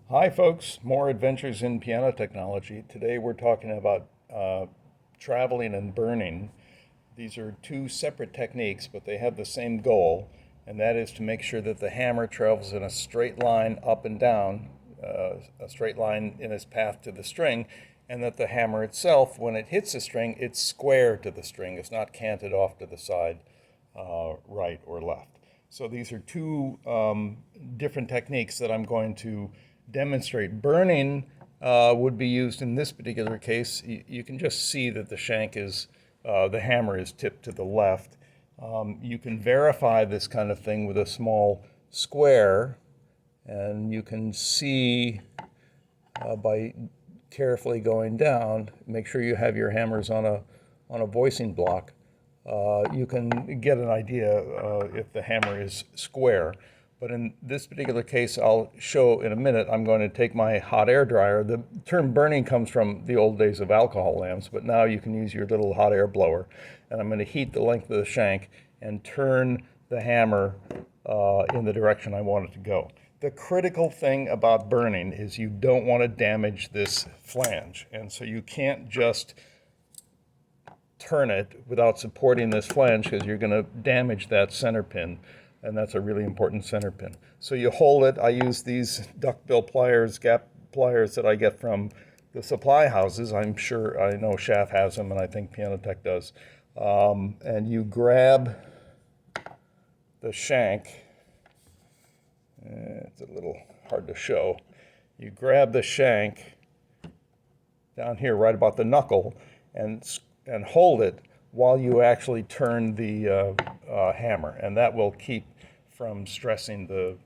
Hi folks, more adventures in piano technology. Today we're talking about traveling and burning. These are two separate techniques, but they have the same goal, and that is to make sure that the hammer travels in a straight line up and down, a straight line in its path to the string, and that the hammer itself, when it hits the string, it's square to the string. It's not canted off to the side, right or left. So these are two different techniques that I'm going to demonstrate. Burning would be used in this particular case. You can just see that the shank is, the hammer is tipped to the left. You can verify this kind of thing with a small square, and you can see by carefully going down, make sure you have your hammers on a voicing block. You can get an idea if the hammer is square. But in this particular case, I'll show in a minute, I'm going to take my hot air dryer. The term burning comes from the old days of alcohol lamps, but now you can use your little hot air blower. And I'm going to heat the length of the shank and turn the hammer in the direction I want it to go. The critical thing about burning is you don't want to damage this flange. And so you can't just turn it without supporting this flange, because you're going to damage that center pin. And that's a really important center pin. So you hold it. I use these duckbill pliers, gap pliers that I get from the supply houses. I'm sure, I know Schaff has them, and I think Piano Tech does. And you grab the shank. It's a little hard to show. You grab the shank down here, right about the knuckle, and hold it while you actually turn the hammer, and that will keep from stressing the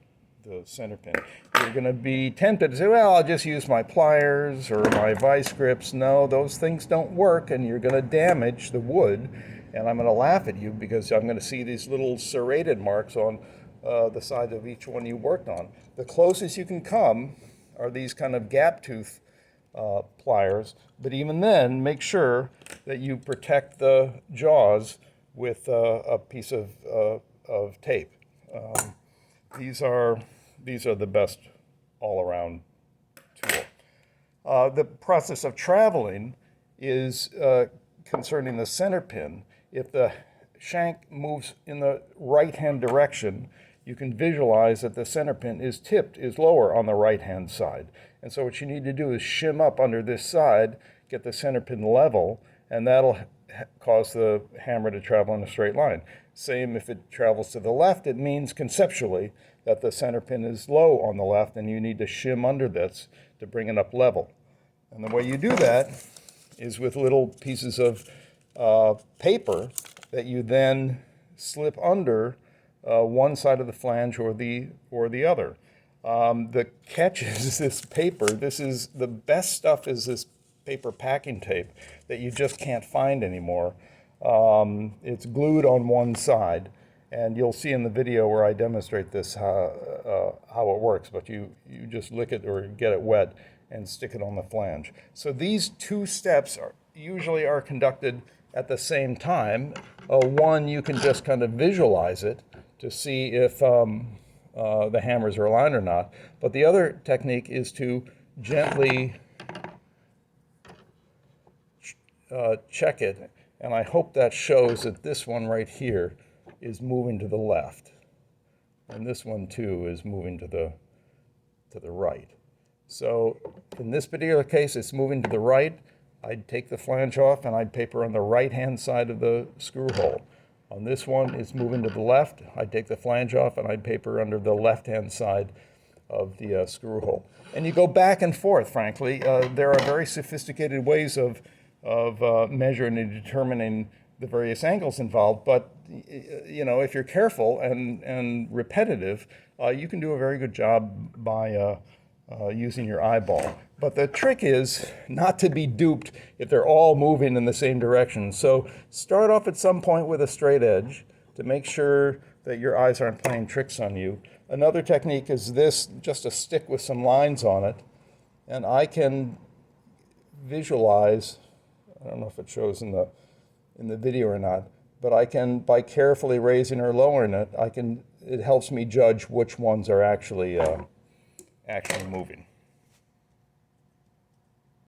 center pin. You're going to be tempted to say, well, I'll just use my pliers or my vice grips. No, those things don't work, and you're going to damage the wood, and I'm going to laugh at you because I'm going to see these little serrated marks on the side of each one you worked on. The closest you can come are these kind of gap tooth pliers, but even then, make sure that you protect the jaws with a piece of tape. These are the best all-around tool. The process of traveling is concerning the center pin. If the shank moves in the right-hand direction, you can visualize that the center pin is tipped, is lower on the right-hand side. And so what you need to do is shim up under this side, get the center pin level, and that'll cause the hammer to travel in a straight line. Same if it travels to the left, it means conceptually that the center pin is low on the left, and you need to shim under this to bring it up level. And the way you do that is with little pieces of paper that you then slip under one side of the flange or the other. The catch is this paper. This is the best stuff, is this paper packing tape that you just can't find anymore. It's glued on one side, and you'll see in the video where I demonstrate this how it works, but you just lick it or get it wet and stick it on the flange. So these two steps usually are conducted at the same time. One, you can just kind of visualize it to see if the hammers are aligned or not. But the other technique is to gently check it, and I hope that shows that this one right here is moving to the left, and this one too is moving to the right. So in this particular case, it's moving to the right. I'd take the flange off and I'd paper on the right-hand side of the screw hole. On this one, it's moving to the left. I'd take the flange off and I'd paper under the left-hand side of the screw hole. And you go back and forth, frankly. There are very sophisticated ways of measuring and determining the various angles involved, but you know, if you're careful and repetitive, you can do a very good job by using your eyeball. But the trick is not to be duped if they're all moving in the same direction. So start off at some point with a straight edge to make sure that your eyes aren't playing tricks on you. Another technique is this, just a stick with some lines on it, and I can visualize, I don't know if it shows in the video or not, but I can, by carefully raising or lowering it, it helps me judge which ones are actually moving.